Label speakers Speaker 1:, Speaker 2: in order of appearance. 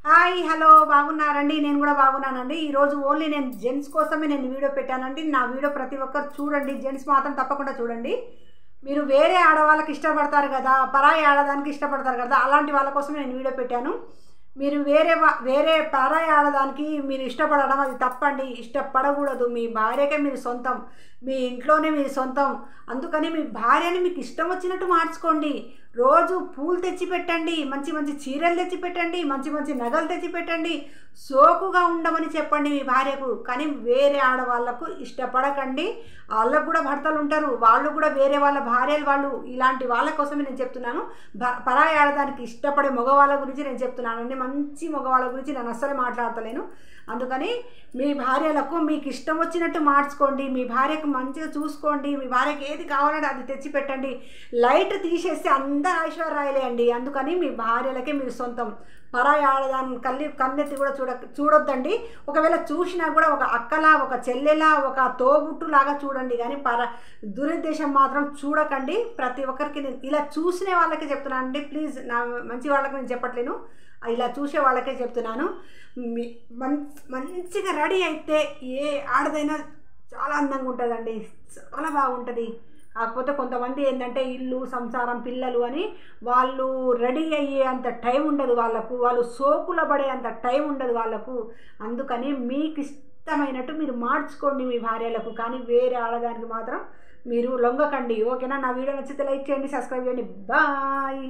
Speaker 1: Hi hello బాగున్నారండి. నేను కూడా బాగున్నానండి. ఈరోజు ఓన్లీ నేను జెంట్స్ కోసమే నేను వీడియో పెట్టానండి. నా వీడియో ప్రతి ఒక్కరు చూడండి. జెంట్స్ మాత్రం తప్పకుండా చూడండి. మీరు వేరే ఆడవాళ్ళకి ఇష్టపడతారు కదా, పరాయి ఆడదానికి ఇష్టపడతారు కదా, అలాంటి వాళ్ళ కోసం నేను వీడియో పెట్టాను. మీరు వేరే పరాయి ఆడదానికి మీరు ఇష్టపడడం అది తప్పండి. ఇష్టపడకూడదు. మీ భార్యకే మీరు సొంతం, మీ ఇంట్లోనే మీరు సొంతం. అందుకని మీ భార్యని మీకు ఇష్టం వచ్చినట్టు మార్చుకోండి. రోజు పూలు తెచ్చి పెట్టండి, మంచి మంచి చీరలు తెచ్చి పెట్టండి, మంచి మంచి నగలు తెచ్చి పెట్టండి, సోకుగా ఉండమని చెప్పండి మీ భార్యకు. కానీ వేరే ఆడవాళ్ళకు ఇష్టపడకండి. వాళ్ళకు కూడా భర్తలు ఉంటారు, వాళ్ళు కూడా వేరే వాళ్ళ భార్యలు వాళ్ళు. ఇలాంటి వాళ్ళ కోసమే నేను చెప్తున్నాను. పరాయి ఆడదానికి ఇష్టపడే మగవాళ్ళ గురించి నేను చెప్తున్నానండి. మంచి మగవాళ్ళ గురించి నేను అస్సలే మాట్లాడతలేను. అందుకని మీ భార్యలకు మీకు ఇష్టం వచ్చినట్టు మార్చుకోండి. మీ భార్యకు మంచిగా చూసుకోండి. మీ భార్యకి ఏది కావాలంటే అది తెచ్చి పెట్టండి. లైట్ తీసేస్తే అందరు ఐశ్వర్యాలే అండి. అందుకని మీ భార్యలకే మీరు సొంతం. పరాయి ఆడదాన్ని కన్నెత్తి కూడా చూడొద్దండి. ఒకవేళ చూసినా కూడా ఒక అక్కలా, ఒక చెల్లెలా, ఒక తోబుట్టులాగా చూడండి. కానీ దురుద్దేశం మాత్రం చూడకండి. ప్రతి ఒక్కరికి నేను ఇలా చూసిన వాళ్ళకే చెప్తున్నాను అండి. ప్లీజ్, నా మంచి వాళ్ళకి నేను చెప్పట్లేను, ఇలా చూసే వాళ్ళకే చెప్తున్నాను. మంచిగా రెడీ అయితే ఏ ఆడదైనా చాలా అందంగా ఉంటుందండి, చాలా బాగుంటుంది. కాకపోతే కొంతమంది ఏంటంటే ఇల్లు, సంసారం, పిల్లలు అని వాళ్ళు రెడీ అయ్యే అంత టైం ఉండదు వాళ్ళకు, వాళ్ళు సోకుల పడే అంత టైం ఉండదు వాళ్ళకు. అందుకని మీకు ఇష్టమైనట్టు మీరు మార్చుకోండి మీ భార్యలకు. కానీ వేరే ఆడదానికి మాత్రం మీరు లొంగకండి. ఓకేనా? నా వీడియో నచ్చితే లైక్ చేయండి, సబ్స్క్రైబ్ చేయండి. బాయ్.